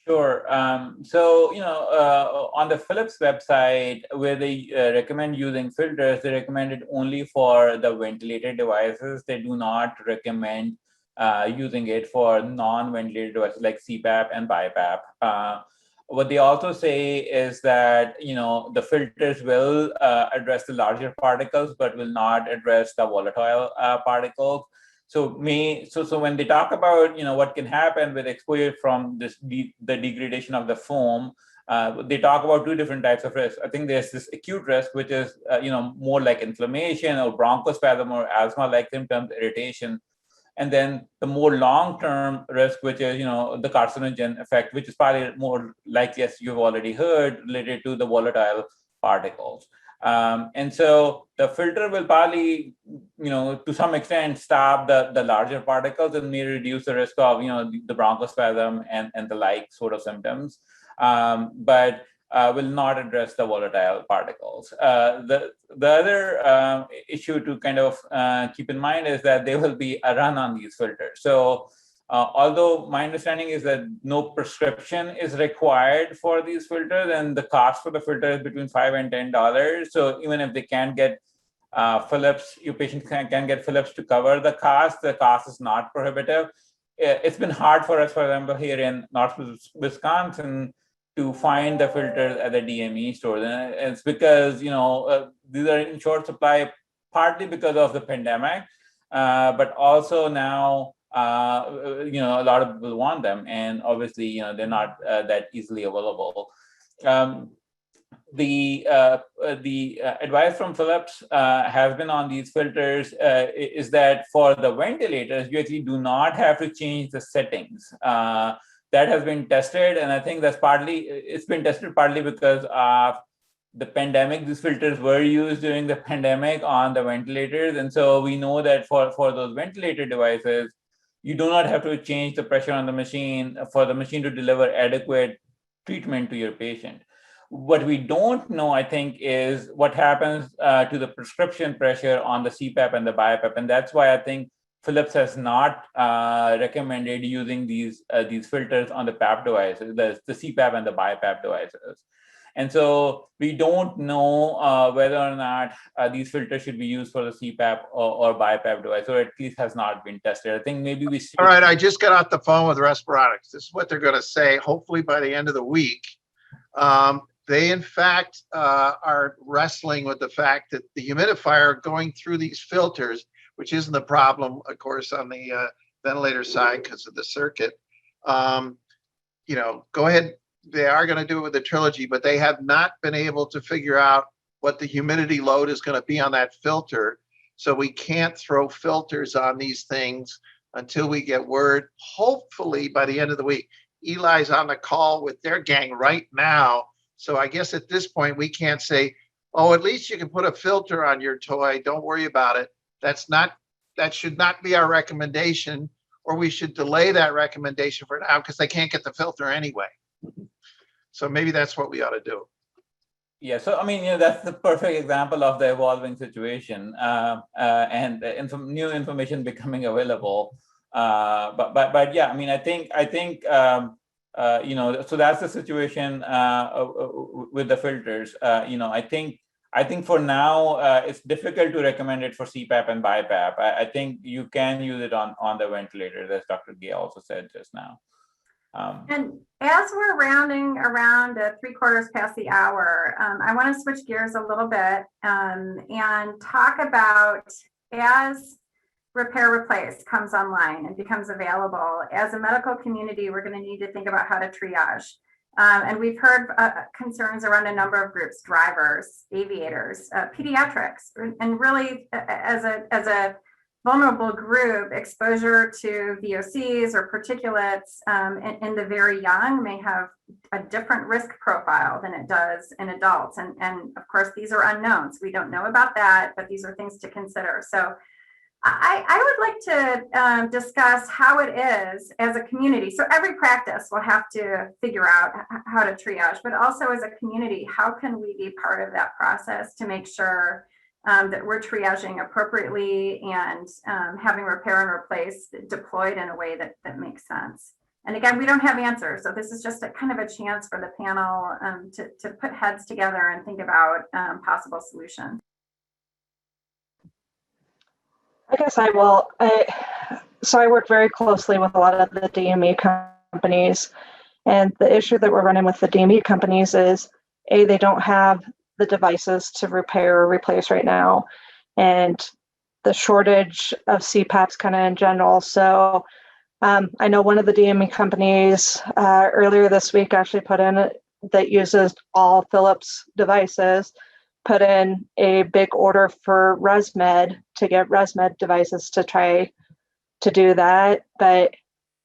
Sure. So, on the Philips website, where they recommend using filters, they recommend it only for the ventilated devices. They do not recommend using it for non-ventilated devices like CPAP and BiPAP. What they also say is that, the filters will address the larger particles, but will not address the volatile particles. So when they talk about what can happen with exposure from the degradation of the foam, they talk about 2 different types of risks. I think there's this acute risk, which is more like inflammation or bronchospasm or asthma-like symptoms, irritation, and then the more long-term risk, which is the carcinogen effect, which is probably more likely, as you've already heard, related to the volatile particles. And so the filter will probably, to some extent, stop the larger particles and may reduce the risk of, the bronchospasm and the like sort of symptoms, but will not address the volatile particles. The other issue to kind of keep in mind is that there will be a run on these filters. So although my understanding is that no prescription is required for these filters, and the cost for the filter is between $5 and $10. So even if they can't get Philips, your patient can get Philips to cover the cost is not prohibitive. It's been hard for us, for example, here in North Wisconsin, to find the filters at the DME stores. And it's because, these are in short supply, partly because of the pandemic, but also now, a lot of people want them, and obviously, they're not that easily available. The advice from Philips has been on these filters is that for the ventilators, you actually do not have to change the settings. That has been tested, and I think it's been tested partly because of the pandemic. These filters were used during the pandemic on the ventilators, and so we know that for those ventilator devices, you do not have to change the pressure on the machine for the machine to deliver adequate treatment to your patient. What we don't know, I think, is what happens to the prescription pressure on the CPAP and the BiPAP, and that's why I think Philips has not recommended using these filters on the PAP devices, the CPAP and the BiPAP devices. And so we don't know whether or not these filters should be used for the CPAP or BiPAP device, or at least has not been tested. I think maybe we should. All right, I just got off the phone with Respironics. This is what they're going to say, hopefully by the end of the week. They, in fact, are wrestling with the fact that the humidifier going through these filters, which isn't the problem, of course, on the ventilator side because of the circuit. Go ahead. They are going to do it with the Trilogy, but they have not been able to figure out what the humidity load is going to be on that filter. So we can't throw filters on these things until we get word, hopefully by the end of the week. Eli's on the call with their gang right now. So I guess at this point, we can't say, oh, at least you can put a filter on your toy. Don't worry about it. That should not be our recommendation, or we should delay that recommendation for now because they can't get the filter anyway. So maybe that's what we ought to do. Yeah, so I mean, that's the perfect example of the evolving situation and new information becoming available. But yeah, I mean, I think so that's the situation with the filters. I think for now it's difficult to recommend it for CPAP and BiPAP. I think you can use it on the ventilator, as Dr. Gay also said just now. And as we're rounding around 3/4 past the hour, I want to switch gears a little bit and talk about, as repair replace comes online and becomes available, as a medical community, we're going to need to think about how to triage. And we've heard concerns around a number of groups: drivers, aviators, pediatrics, and really as a vulnerable group, exposure to VOCs or particulates in the very young may have a different risk profile than it does in adults. And of course, these are unknowns. We don't know about that, but these are things to consider. So I would like to discuss how it is as a community. So every practice will have to figure out how to triage, but also as a community, how can we be part of that process to make sure that we're triaging appropriately and having repair and replace deployed in a way that makes sense. And again, we don't have answers. So this is just a kind of a chance for the panel to put heads together and think about possible solutions. I guess I will. So I work very closely with a lot of the DME companies. And the issue that we're running with the DME companies is, A, they don't have the devices to repair or replace right now, and the shortage of CPAPs kind of in general. So I know one of the DME companies earlier this week actually put in, that uses all Philips devices, put in a big order for ResMed to get ResMed devices to try to do that. But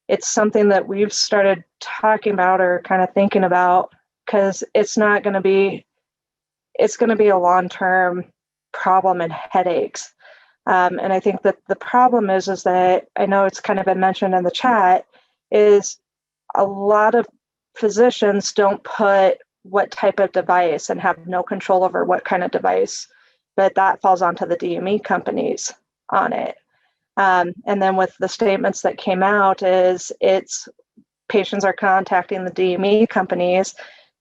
it's something that we've started talking about or kind of thinking about, because it's not going to be, it's going to be a long-term problem and headaches. And I think that the problem is that, I know it's kind of been mentioned in the chat, is a lot of physicians don't put what type of device and have no control over what kind of device, but that falls onto the DME companies on it. And then with the statements that came out is, it's patients are contacting the DME companies.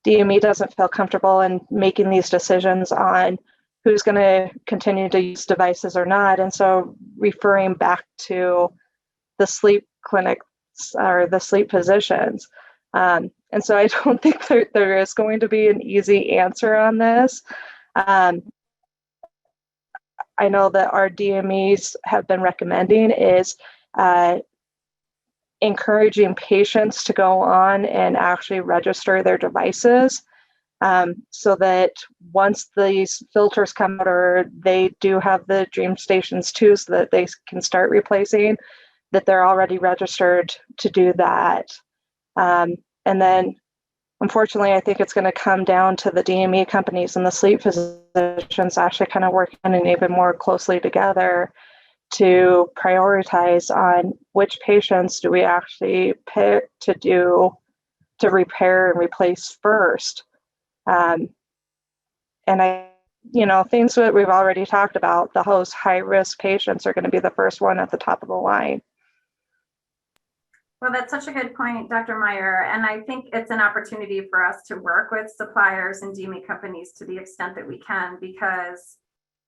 DME doesn't feel comfortable in making these decisions on who's going to continue to use devices or not. And so referring back to the sleep clinics or the sleep physicians. And so I don't think there is going to be an easy answer on this. I know that our DMEs have been recommending is encouraging patients to go on and actually register their devices, so that once these filters come out, or they do have the Dream Stations too, so that they can start replacing, that they're already registered to do that. And then unfortunately, I think it's going to come down to the DME companies and the sleep physicians actually kind of working and even more closely together to prioritize on which patients do we actually pick to repair and replace first. And things that we've already talked about, the most high-risk patients are going to be the first one at the top of the line. Well, that's such a good point, Dr. Meyer. And I think it's an opportunity for us to work with suppliers and DME companies to the extent that we can, because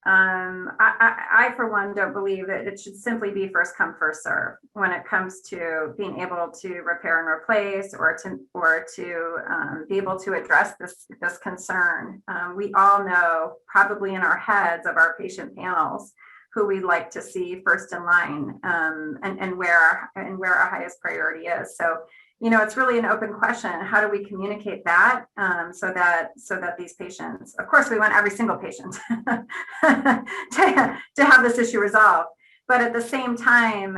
I, for one, don't believe that it should simply be first come, first serve when it comes to being able to repair and replace, or to be able to address this concern. We all know, probably in our heads, of our patient panels who we'd like to see first in line, and where our highest priority is. So, it's really an open question. How do we communicate that so that these patients, of course, we want every single patient to have this issue resolved. But at the same time,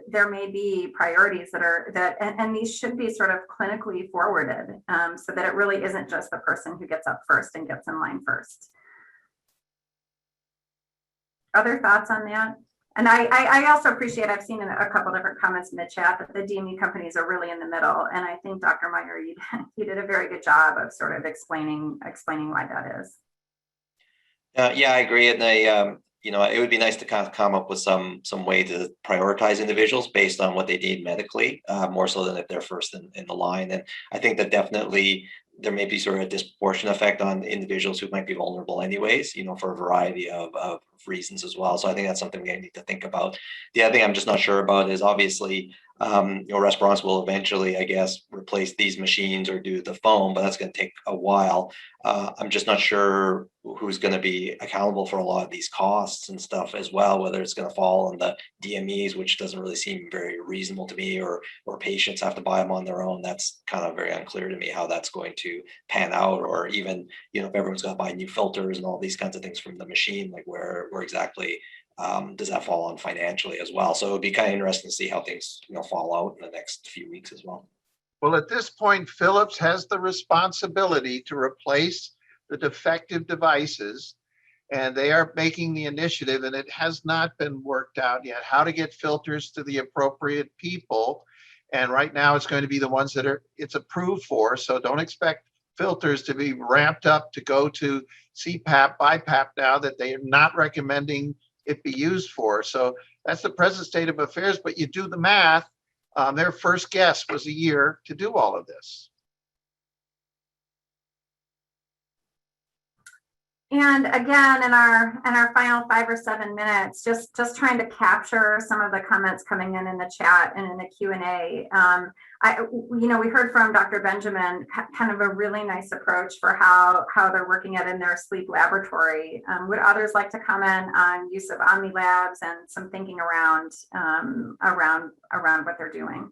there may be priorities and these should be sort of clinically forwarded, so that it really isn't just the person who gets up first and gets in line first. Other thoughts on that? And I also appreciate, I've seen in a couple different comments in the chat that the DME companies are really in the middle. And I think Dr. Meyer, you did a very good job of sort of explaining why that is. Yeah, I agree. And it would be nice to kind of come up with some way to prioritize individuals based on what they need medically, more so than if they're first in the line. And I think that definitely there may be sort of a disproportionate effect on individuals who might be vulnerable anyways, for a variety of reasons as well. So I think that's something we need to think about. The other thing I'm just not sure about is obviously, restaurants will eventually, I guess, replace these machines or do the phone, but that's going to take a while. I'm just not sure who's going to be accountable for a lot of these costs and stuff as well, whether it's going to fall on the DMEs, which doesn't really seem very reasonable to me, or patients have to buy them on their own. That's kind of very unclear to me how that's going to pan out, or even, if everyone's going to buy new filters and all these kinds of things from the machine, like where exactly does that fall on financially as well? So it would be kind of interesting to see how things fall out in the next few weeks as well. Well, at this point, Philips has the responsibility to replace the defective devices, and they are making the initiative, and it has not been worked out yet how to get filters to the appropriate people. And right now it's going to be the ones that it's approved for. So don't expect filters to be ramped up to go to CPAP, BiPAP now that they are not recommending it be used for. So that's the present state of affairs, but you do the math. Their first guess was a year to do all of this. And again, in our final 5 or 7 minutes, just trying to capture some of the comments coming in the chat and in the Q&A. We heard from Dr. Benjamin kind of a really nice approach for how they're working it in their sleep laboratory. Would others like to comment on use of Omni Labs and some thinking around what they're doing?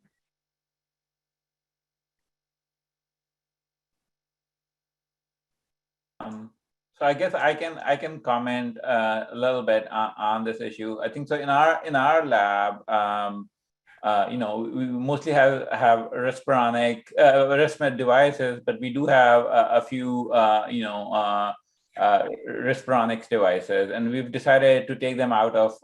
So I guess I can comment a little bit on this issue. I think so. In our lab, we mostly have ResMed devices, but we do have a few Respironics devices, and we've decided to take them out of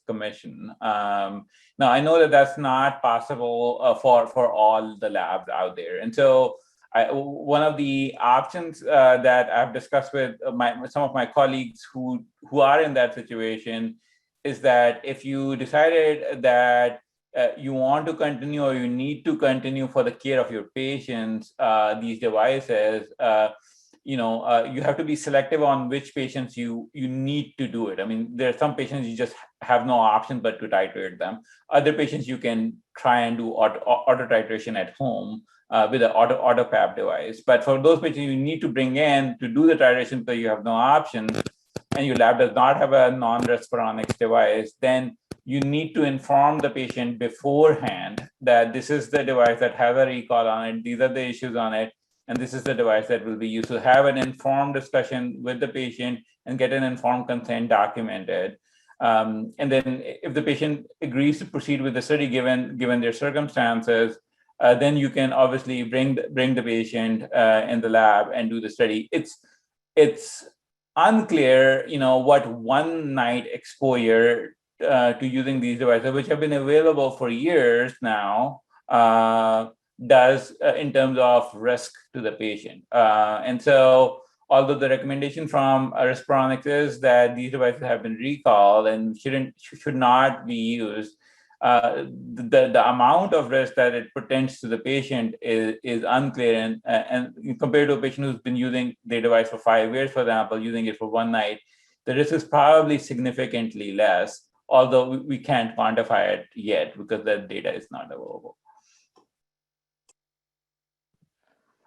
commission. Now I know that that's not possible for all the labs out there, and so one of the options that I've discussed with some of my colleagues who are in that situation is that if you decided that you want to continue or you need to continue for the care of your patients, these devices, you have to be selective on which patients you need to do it. I mean, there are some patients you just have no option but to titrate them. Other patients you can try and do auto titration at home with an auto PAP device. But for those patients you need to bring in to do the titration because you have no option, and your lab does not have a non-Respironics device, then you need to inform the patient beforehand that this is the device that has a recall on it, these are the issues on it, and this is the device that will be used. So have an informed discussion with the patient and get an informed consent documented. And then if the patient agrees to proceed with the study given their circumstances, then you can obviously bring the patient in the lab and do the study. It's unclear, what one night exposure to using these devices, which have been available for years now, does in terms of risk to the patient. And so, although the recommendation from Respironics is that these devices have been recalled and should not be used, the amount of risk that it portends to the patient is unclear, and compared to a patient who's been using their device for 5 years, for example, using it for one night, the risk is probably significantly less, although we can't quantify it yet because that data is not available.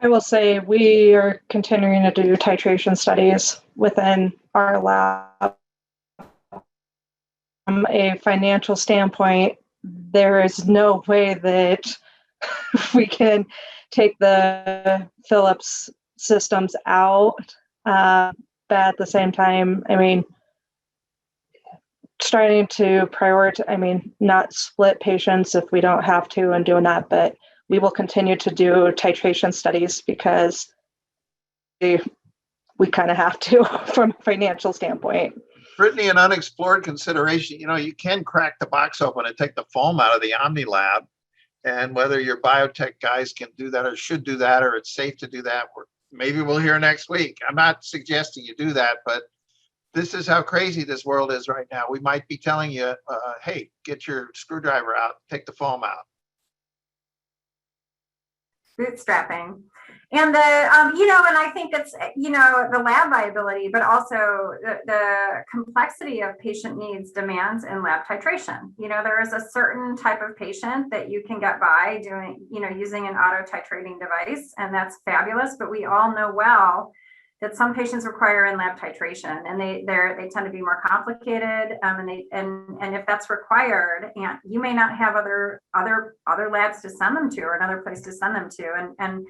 I will say we are continuing to do titration studies within our lab. From a financial standpoint, there is no way that we can take the Philips systems out. But at the same time, starting to prioritize, not split patients if we don't have to and doing that, but we will continue to do titration studies because we kind of have to from a financial standpoint. Brittany, an unexplored consideration, you can crack the box open and take the foam out of the Omni Lab. And whether your biotech guys can do that or should do that, or it's safe to do that, maybe we'll hear next week. I'm not suggesting you do that, but this is how crazy this world is right now. We might be telling you, hey, get your screwdriver out, take the foam out. Bootstrapping. And and I think it's, the lab viability, but also the complexity of patient needs demands in lab titration. There is a certain type of patient that you can get by doing, using an auto titrating device, and that's fabulous. But we all know well that some patients require in-lab titration, and they tend to be more complicated. And if that's required, and you may not have other labs to send them to, or another place to send them to, and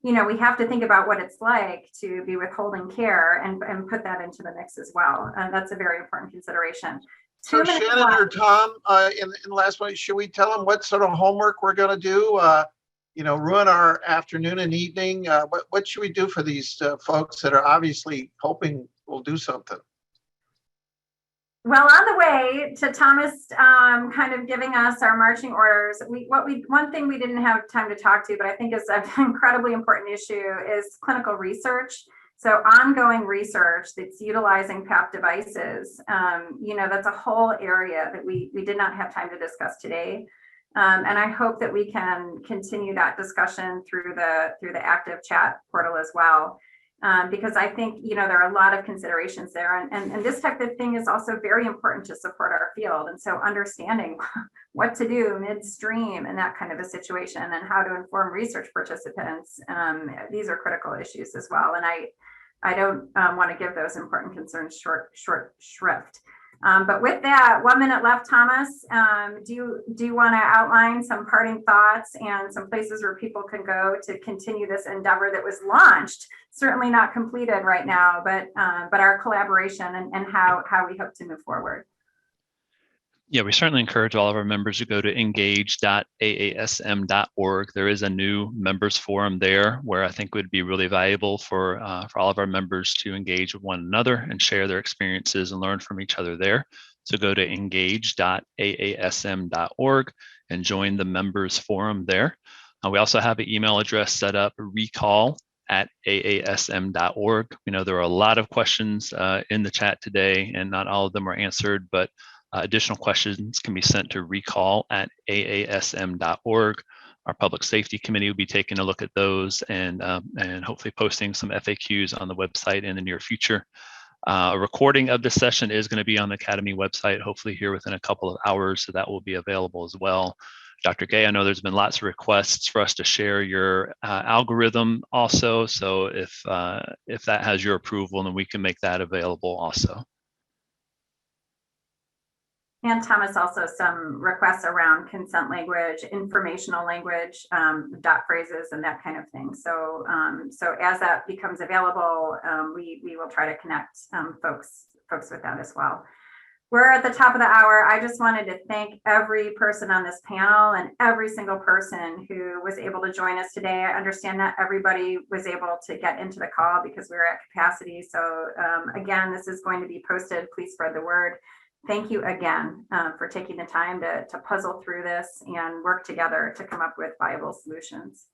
we have to think about what it's like to be withholding care and put that into the mix as well. And that's a very important consideration. So Shannon or Tom, in the last one, should we tell them what sort of homework we're going to do? Ruin our afternoon and evening. What should we do for these folks that are obviously hoping we'll do something? Well, on the way to Thomas kind of giving us our marching orders, one thing we didn't have time to talk to, but I think is an incredibly important issue, is clinical research. So ongoing research that's utilizing PAP devices, that's a whole area that we did not have time to discuss today. And I hope that we can continue that discussion through the active chat portal as well. Because I think, there are a lot of considerations there. And this type of thing is also very important to support our field. And so understanding what to do midstream in that kind of a situation, and how to inform research participants, these are critical issues as well. And I don't want to give those important concerns short shrift. But with that, 1 minute left, Thomas, do you want to outline some parting thoughts and some places where people can go to continue this endeavor that was launched, certainly not completed right now, but our collaboration and how we hope to move forward? Yeah, we certainly encourage all of our members to go to engage.aasm.org. There is a new members forum there where I think would be really valuable for all of our members to engage with one another and share their experiences and learn from each other there. So go to engage.aasm.org and join the members forum there. We also have an email address set up, recall@aasm.org. We know there are a lot of questions in the chat today, and not all of them were answered, but additional questions can be sent to recall@aasm.org. Our public safety committee will be taking a look at those and hopefully posting some FAQs on the website in the near future. A recording of this session is going to be on the Academy website, hopefully here within a couple of hours, so that will be available as well. Dr. Gay, I know there's been lots of requests for us to share your algorithm also, so if that has your approval, then we can make that available also. And Thomas, also some requests around consent language, informational language, dot phrases, and that kind of thing. So, as that becomes available, we will try to connect folks with that as well. We're at the top of the hour. I just wanted to thank every person on this panel and every single person who was able to join us today. I understand that everybody was able to get into the call because we were at capacity. So again, this is going to be posted. Please spread the word. Thank you again for taking the time to puzzle through this and work together to come up with viable solutions.